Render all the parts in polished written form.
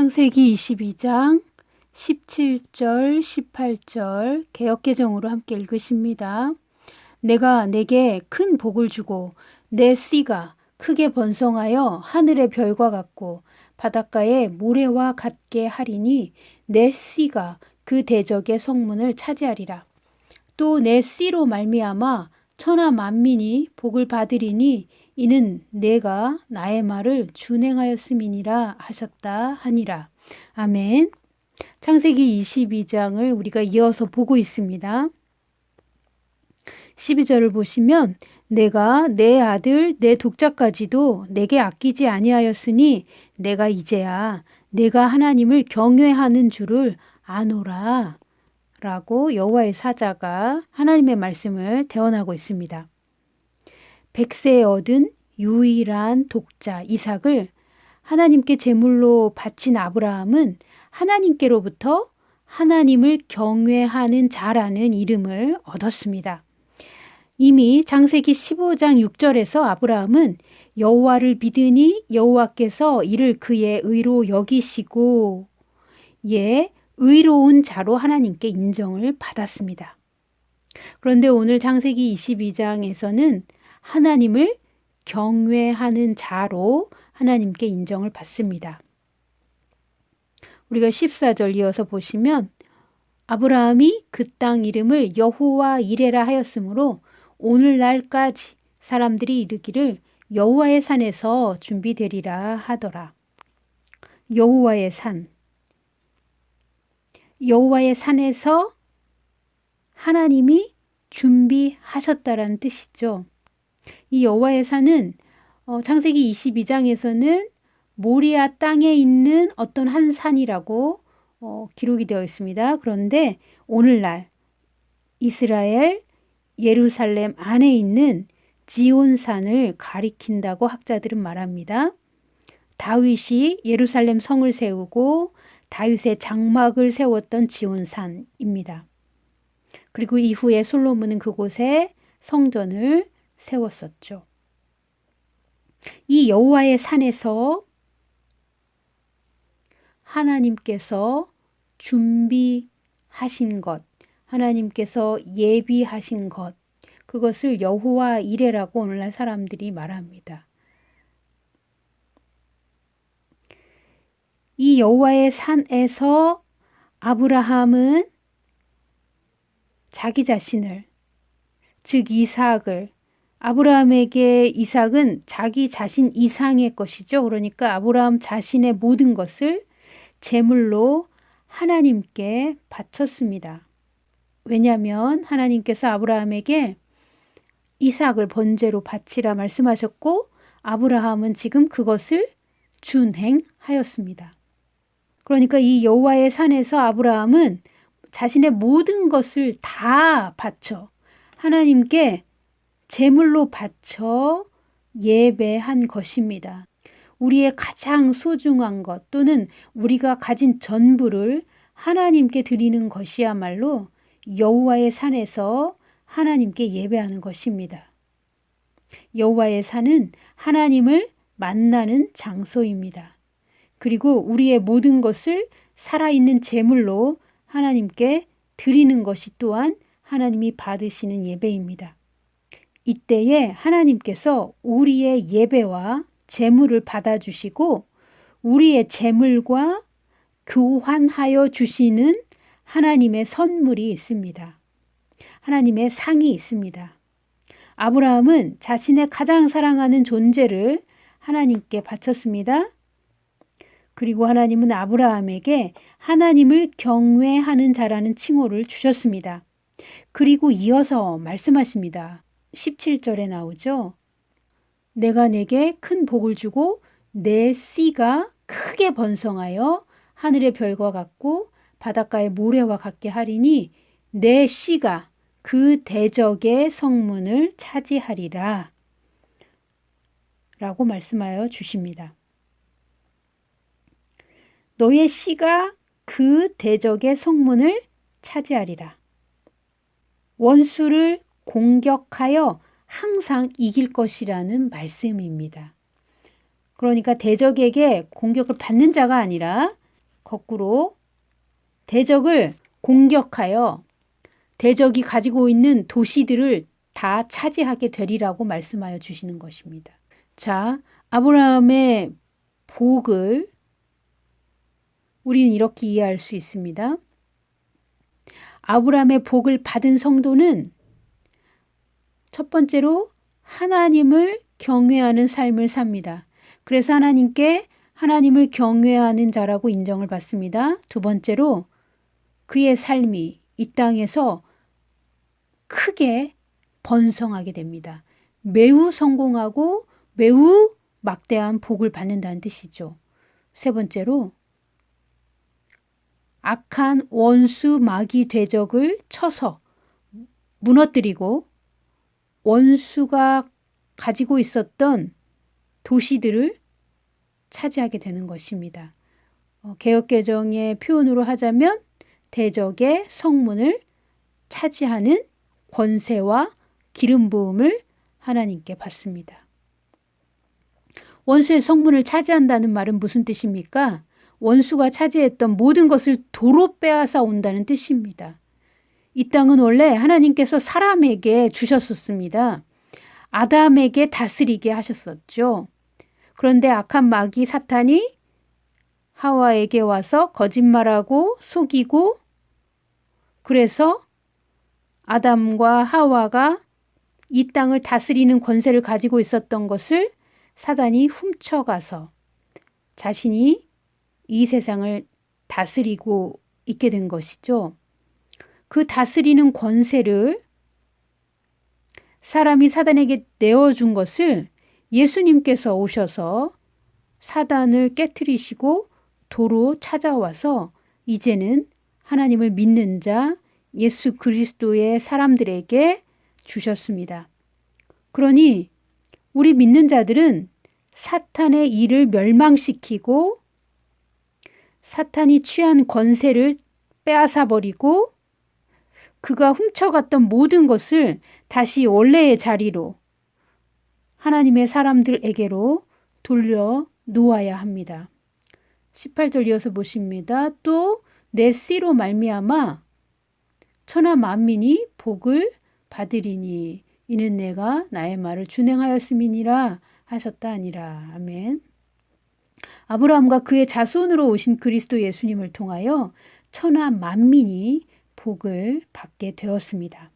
창세기 22장 17절, 18절 개역개정으로 함께 읽으십니다. 내가 내게 큰 복을 주고 내 씨가 크게 번성하여 하늘의 별과 같고 바닷가의 모래와 같게 하리니 내 씨가 그 대적의 성문을 차지하리라. 또 내 씨로 말미암아 천하 만민이 복을 받으리니 이는 내가 나의 말을 준행하였음이니라 하셨다 하니라. 아멘. 창세기 22장을 우리가 이어서 보고 있습니다. 12절을 보시면 내가 내 아들 내 독자까지도 내게 아끼지 아니하였으니 내가 이제야 내가 하나님을 경외하는 줄을 아노라 라고 여호와의 사자가 하나님의 말씀을 대언하고 있습니다. 백세에 얻은 유일한 독자 이삭을 하나님께 제물로 바친 아브라함은 하나님께로부터 하나님을 경외하는 자라는 이름을 얻었습니다. 이미 창세기 15장 6절에서 아브라함은 여호와를 믿으니 여호와께서 이를 그의 의로 여기시고 의로운 자로 하나님께 인정을 받았습니다. 그런데 오늘 창세기 22장에서는 하나님을 경외하는 자로 하나님께 인정을 받습니다. 우리가 14절 이어서 보시면 아브라함이 그 땅 이름을 여호와 이레라 하였으므로 오늘날까지 사람들이 이르기를 여호와의 산에서 준비되리라 하더라. 여호와의 산. 여호와의 산에서 하나님이 준비하셨다라는 뜻이죠. 이 여호와의 산은 창세기 22장에서는 모리아 땅에 있는 어떤 한 산이라고 기록이 되어 있습니다. 그런데 오늘날 이스라엘 예루살렘 안에 있는 지온산을 가리킨다고 학자들은 말합니다. 다윗이 예루살렘 성을 세우고 다윗의 장막을 세웠던 지온산입니다. 그리고 이후에 솔로몬은 그곳에 성전을 세웠었죠. 이 여호와의 산에서 하나님께서 준비하신 것, 하나님께서 예비하신 것, 그것을 여호와 이레라고 오늘날 사람들이 말합니다. 이 여호와의 산에서 아브라함은 자기 자신을, 즉 이삭을, 아브라함에게 이삭은 자기 자신 이상의 것이죠. 그러니까 아브라함 자신의 모든 것을 제물로 하나님께 바쳤습니다. 왜냐하면 하나님께서 아브라함에게 이삭을 번제로 바치라 말씀하셨고 아브라함은 지금 그것을 준행하였습니다. 그러니까 이 여호와의 산에서 아브라함은 자신의 모든 것을 다 바쳐 하나님께 제물로 바쳐 예배한 것입니다. 우리의 가장 소중한 것 또는 우리가 가진 전부를 하나님께 드리는 것이야말로 여호와의 산에서 하나님께 예배하는 것입니다. 여호와의 산은 하나님을 만나는 장소입니다. 그리고 우리의 모든 것을 살아있는 제물로 하나님께 드리는 것이 또한 하나님이 받으시는 예배입니다. 이때에 하나님께서 우리의 예배와 제물을 받아주시고 우리의 제물과 교환하여 주시는 하나님의 선물이 있습니다. 하나님의 상이 있습니다. 아브라함은 자신의 가장 사랑하는 존재를 하나님께 바쳤습니다. 그리고 하나님은 아브라함에게 하나님을 경외하는 자라는 칭호를 주셨습니다. 그리고 이어서 말씀하십니다. 17절에 나오죠. 내가 내게 큰 복을 주고 내 씨가 크게 번성하여 하늘의 별과 같고 바닷가의 모래와 같게 하리니 내 씨가 그 대적의 성문을 차지하리라 라고 말씀하여 주십니다. 너의 씨가 그 대적의 성문을 차지하리라. 원수를 공격하여 항상 이길 것이라는 말씀입니다. 그러니까 대적에게 공격을 받는 자가 아니라 거꾸로 대적을 공격하여 대적이 가지고 있는 도시들을 다 차지하게 되리라고 말씀하여 주시는 것입니다. 자, 아브라함의 복을 우리는 이렇게 이해할 수 있습니다. 아브라함의 복을 받은 성도는 첫 번째로 하나님을 경외하는 삶을 삽니다. 그래서 하나님을 경외하는 자라고 인정을 받습니다. 두 번째로 그의 삶이 이 땅에서 크게 번성하게 됩니다. 매우 성공하고 매우 막대한 복을 받는다는 뜻이죠. 세 번째로 악한 원수 마귀 대적을 쳐서 무너뜨리고 원수가 가지고 있었던 도시들을 차지하게 되는 것입니다. 개역개정의 표현으로 하자면 대적의 성문을 차지하는 권세와 기름 부음을 하나님께 받습니다. 원수의 성문을 차지한다는 말은 무슨 뜻입니까? 원수가 차지했던 모든 것을 도로 빼앗아 온다는 뜻입니다. 이 땅은 원래 하나님께서 사람에게 주셨었습니다. 아담에게 다스리게 하셨었죠. 그런데 악한 마귀 사탄이 하와에게 와서 거짓말하고 속이고 그래서 아담과 하와가 이 땅을 다스리는 권세를 가지고 있었던 것을 사단이 훔쳐가서 자신이 이 세상을 다스리고 있게 된 것이죠. 그 다스리는 권세를 사람이 사단에게 내어준 것을 예수님께서 오셔서 사단을 깨트리시고 도로 찾아와서 이제는 하나님을 믿는 자 예수 그리스도의 사람들에게 주셨습니다. 그러니 우리 믿는 자들은 사탄의 일을 멸망시키고 사탄이 취한 권세를 빼앗아 버리고 그가 훔쳐갔던 모든 것을 다시 원래의 자리로 하나님의 사람들에게로 돌려 놓아야 합니다. 18절 이어서 보십니다. 또 내 씨로 말미암아 천하 만민이 복을 받으리니 이는 내가 나의 말을 준행하였음이니라 하셨다 아니라. 아멘. 아브라함과 그의 자손으로 오신 그리스도 예수님을 통하여 천하 만민이 복을 받게 되었습니다.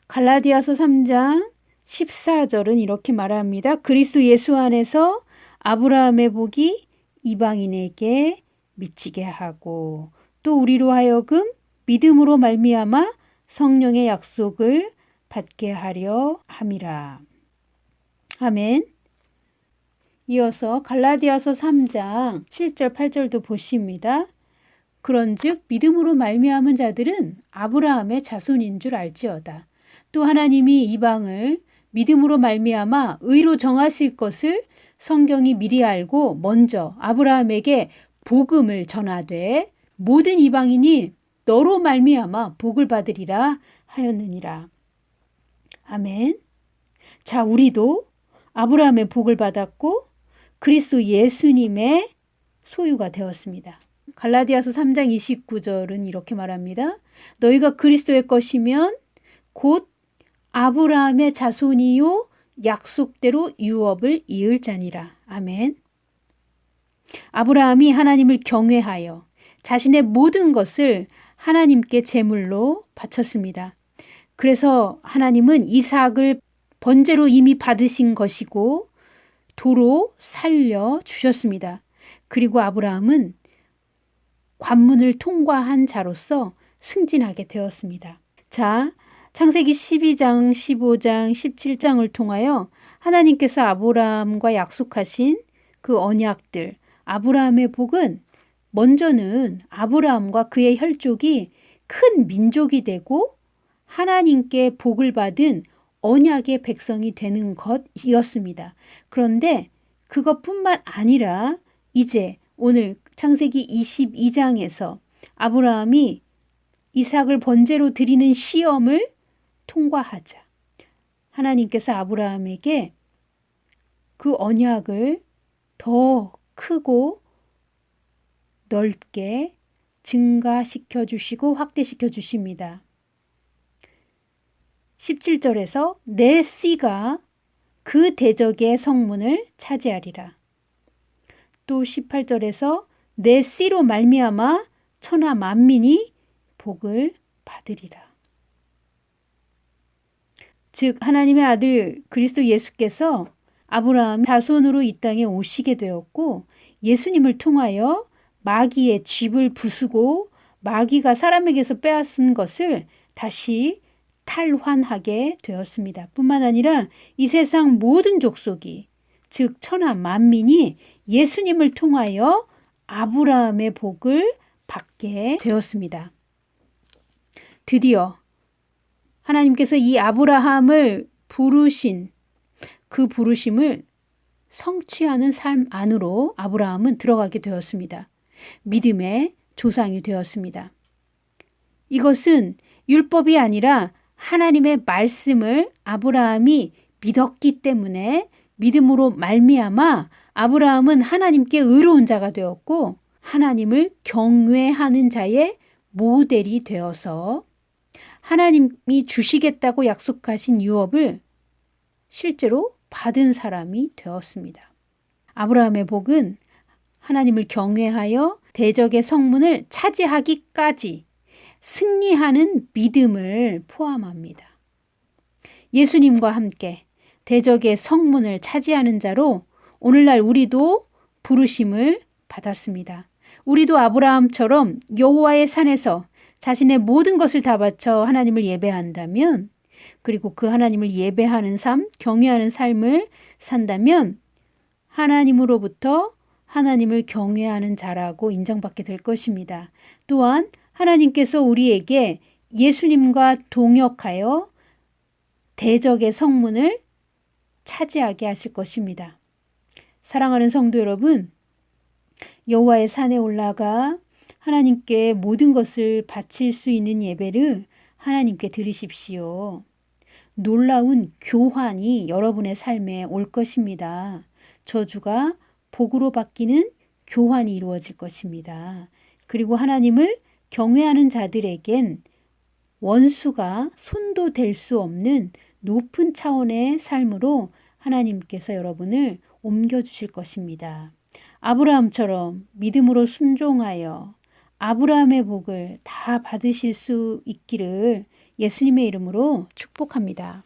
갈라디아서 3장 14절은 이렇게 말합니다. 그리스도 예수 안에서 아브라함의 복이 이방인에게 미치게 하고 또 우리로 하여금 믿음으로 말미암아 성령의 약속을 받게 하려 함이라. 아멘. 이어서 갈라디아서 3장 7절 8절도 보십니다. 그런즉 믿음으로 말미암은 자들은 아브라함의 자손인 줄 알지어다. 또 하나님이 이방을 믿음으로 말미암아 의로 정하실 것을 성경이 미리 알고 먼저 아브라함에게 복음을 전하되 모든 이방인이 너로 말미암아 복을 받으리라 하였느니라. 아멘. 자, 우리도 아브라함의 복을 받았고 그리스도 예수님의 소유가 되었습니다. 갈라디아서 3장 29절은 이렇게 말합니다. 너희가 그리스도의 것이면 곧 아브라함의 자손이요 약속대로 유업을 이을 자니라. 아멘. 아브라함이 하나님을 경외하여 자신의 모든 것을 하나님께 제물로 바쳤습니다. 그래서 하나님은 이삭을 번제로 이미 받으신 것이고 도로 살려 주셨습니다. 그리고 아브라함은 관문을 통과한 자로서 승진하게 되었습니다. 자, 창세기 12장, 15장, 17장을 통하여 하나님께서 아브라함과 약속하신 그 언약들, 아브라함의 복은 먼저는 아브라함과 그의 혈족이 큰 민족이 되고 하나님께 복을 받은 언약의 백성이 되는 것이었습니다. 그런데 그것뿐만 아니라 이제 오늘 창세기 22장에서 아브라함이 이삭을 번제로 드리는 시험을 통과하자 하나님께서 아브라함에게 그 언약을 더 크고 넓게 증가시켜 주시고 확대시켜 주십니다. 17절에서 내 씨가 그 대적의 성문을 차지하리라. 또 18절에서 내 씨로 말미암아 천하 만민이 복을 받으리라. 즉 하나님의 아들 그리스도 예수께서 아브라함 자손으로 이 땅에 오시게 되었고 예수님을 통하여 마귀의 집을 부수고 마귀가 사람에게서 빼앗은 것을 다시 탈환하게 되었습니다. 뿐만 아니라 이 세상 모든 족속이 즉 천하 만민이 예수님을 통하여 아브라함의 복을 받게 되었습니다. 드디어 하나님께서 이 아브라함을 부르신 그 부르심을 성취하는 삶 안으로 아브라함은 들어가게 되었습니다. 믿음의 조상이 되었습니다. 이것은 율법이 아니라 하나님의 말씀을 아브라함이 믿었기 때문에 믿음으로 말미암아 아브라함은 하나님께 의로운 자가 되었고 하나님을 경외하는 자의 모델이 되어서 하나님이 주시겠다고 약속하신 유업을 실제로 받은 사람이 되었습니다. 아브라함의 복은 하나님을 경외하여 대적의 성문을 차지하기까지 승리하는 믿음을 포함합니다. 예수님과 함께 대적의 성문을 차지하는 자로 오늘날 우리도 부르심을 받았습니다. 우리도 아브라함처럼 여호와의 산에서 자신의 모든 것을 다 바쳐 하나님을 예배한다면 그리고 그 하나님을 예배하는 삶, 경외하는 삶을 산다면 하나님으로부터 하나님을 경외하는 자라고 인정받게 될 것입니다. 또한 하나님께서 우리에게 예수님과 동역하여 대적의 성문을 차지하게 하실 것입니다. 사랑하는 성도 여러분, 여호와의 산에 올라가 하나님께 모든 것을 바칠 수 있는 예배를 하나님께 드리십시오. 놀라운 교환이 여러분의 삶에 올 것입니다. 저주가 복으로 바뀌는 교환이 이루어질 것입니다. 그리고 하나님을 경외하는 자들에겐 원수가 손도 댈 수 없는 높은 차원의 삶으로 하나님께서 여러분을 옮겨주실 것입니다. 아브라함처럼 믿음으로 순종하여 아브라함의 복을 다 받으실 수 있기를 예수님의 이름으로 축복합니다.